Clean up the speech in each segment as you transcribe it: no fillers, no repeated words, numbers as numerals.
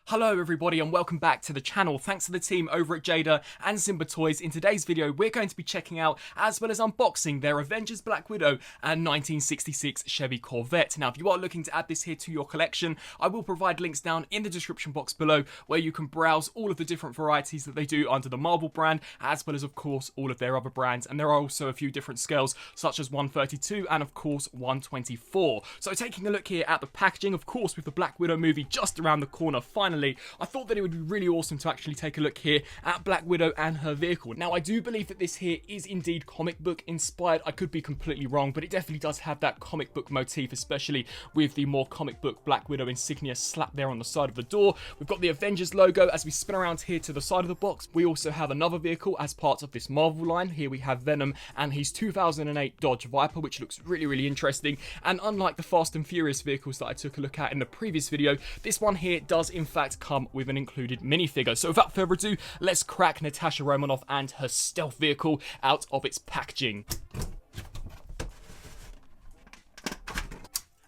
Hello everybody and welcome back to the channel. Thanks to the team over at Jada and Simba Toys. In today's video we're going to be checking out as well as unboxing their Avengers Black Widow and 1966 Chevy Corvette. Now if you are looking to add this here to your collection, I will provide links down in the description box below where you can browse all of the different varieties that they do under the Marvel brand, as well as of course all of their other brands, and there are also a few different scales such as 132 and of course 124. So taking a look here at the packaging, of course with the Black Widow movie just around the corner finally, I thought that it would be really awesome to actually take a look here at Black Widow and her vehicle. Now, I do believe that this here is indeed comic book inspired. I could be completely wrong, but it definitely does have that comic book motif, especially with the more comic book Black Widow insignia slapped there on the side of the door. We've got the Avengers logo as we spin around here to the side of the box. We also have another vehicle as part of this Marvel line. Here we have Venom and his 2008 Dodge Viper, which looks really interesting. And unlike the Fast and Furious vehicles that I took a look at in the previous video, this one here does in fact come with an included minifigure. So without further ado, let's crack Natasha Romanoff and her stealth vehicle out of its packaging.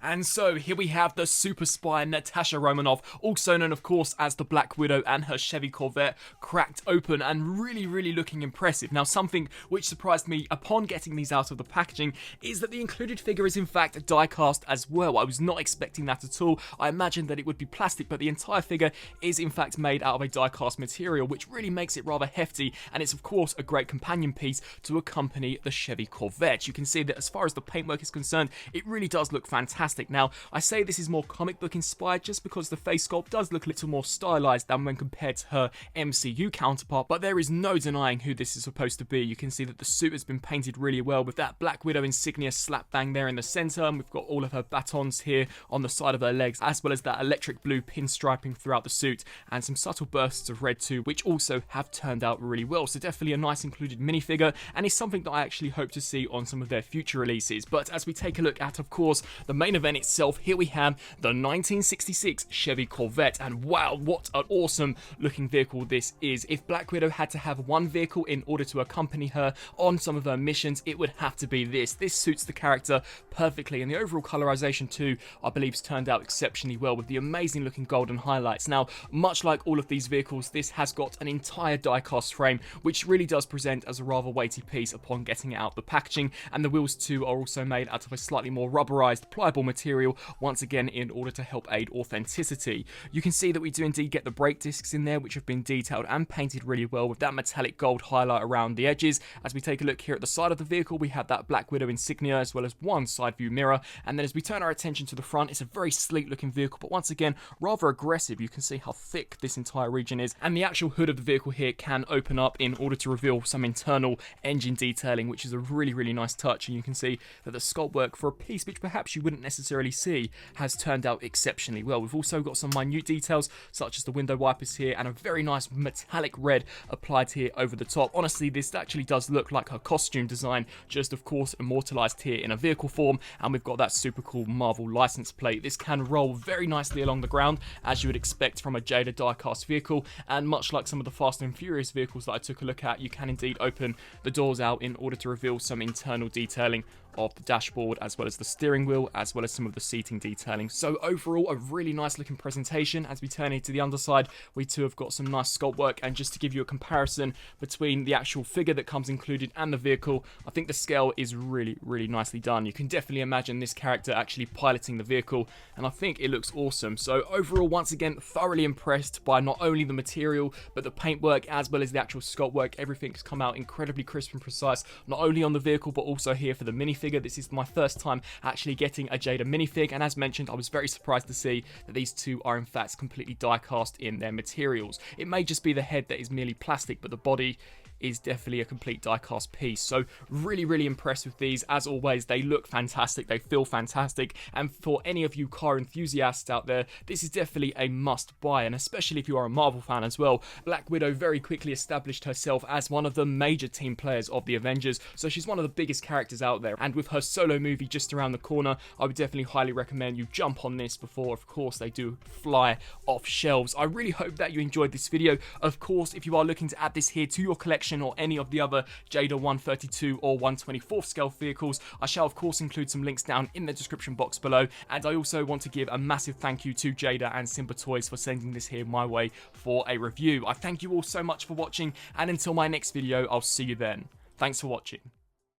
And so here we have the super spy Natasha Romanoff, also known of course as the Black Widow, and her Chevy Corvette, cracked open and really looking impressive. Now something which surprised me upon getting these out of the packaging is that the included figure is in fact die cast as well. I was not expecting that at all. I imagined that it would be plastic, but the entire figure is in fact made out of a die cast material, which really makes it rather hefty, and it's of course a great companion piece to accompany the Chevy Corvette. You can see that as far as the paintwork is concerned, it really does look fantastic. Now, I say this is more comic book inspired just because the face sculpt does look a little more stylized than when compared to her MCU counterpart, but there is no denying who this is supposed to be. You can see that the suit has been painted really well with that Black Widow insignia slap bang there in the center, and we've got all of her batons here on the side of her legs, as well as that electric blue pinstriping throughout the suit, and some subtle bursts of red too, which also have turned out really well. So definitely a nice included minifigure, and it's something that I actually hope to see on some of their future releases. But as we take a look at, of course, the main event itself, here we have the 1966 Chevy Corvette, and wow, what an awesome looking vehicle this is. If Black Widow had to have one vehicle in order to accompany her on some of her missions, it would have to be this. This suits the character perfectly, and the overall colorization too, I believe, has turned out exceptionally well with the amazing looking golden highlights. Now, much like all of these vehicles, this has got an entire die-cast frame, which really does present as a rather weighty piece upon getting it out the packaging, and the wheels too are also made out of a slightly more rubberized, pliable material, once again in order to help aid authenticity. You can see that we do indeed get the brake discs in there, which have been detailed and painted really well with that metallic gold highlight around the edges. As we take a look here at the side of the vehicle, we have that Black Widow insignia as well as one side view mirror, and then as we turn our attention to the front, it's a very sleek looking vehicle, but once again rather aggressive. You can see how thick this entire region is, and the actual hood of the vehicle here can open up in order to reveal some internal engine detailing, which is a really nice touch. And you can see that the sculpt work for a piece which perhaps you wouldn't necessarily see has turned out exceptionally well. We've also got some minute details such as the window wipers here, and a very nice metallic red applied here over the top. Honestly, this actually does look like her costume design, just of course immortalized here in a vehicle form, and we've got that super cool Marvel license plate. This can roll very nicely along the ground, as you would expect from a Jada die-cast vehicle, and much like some of the Fast and Furious vehicles that I took a look at, you can indeed open the doors out in order to reveal some internal detailing of the dashboard, as well as the steering wheel, as well as some of the seating detailing. So overall, a really nice looking presentation. As we turn into the underside, we too have got some nice sculpt work, and just to give you a comparison between the actual figure that comes included and the vehicle, I think the scale is really nicely done. You can definitely imagine this character actually piloting the vehicle, and I think it looks awesome. So overall, once again, thoroughly impressed by not only the material, but the paintwork as well as the actual sculpt work. Everything's come out incredibly crisp and precise, not only on the vehicle, but also here for the minifigure. This is my first time actually getting a Jada minifig, and as mentioned, I was very surprised to see that these two are in fact completely die cast in their materials. It may just be the head that is merely plastic, but the body is definitely a complete die-cast piece. So really impressed with these. As always, they look fantastic, they feel fantastic, and for any of you car enthusiasts out there, this is definitely a must-buy, and especially if you are a Marvel fan as well. Black Widow very quickly established herself as one of the major team players of the Avengers, so she's one of the biggest characters out there, and and with her solo movie just around the corner, I would definitely highly recommend you jump on this before, of course, they do fly off shelves. I really hope that you enjoyed this video. Of course, if you are looking to add this here to your collection or any of the other Jada 132 or 124th scale vehicles, I shall of course include some links down in the description box below. And I also want to give a massive thank you to Jada and Simba Toys for sending this here my way for a review. I thank you all so much for watching, and until my next video, I'll see you then. Thanks for watching.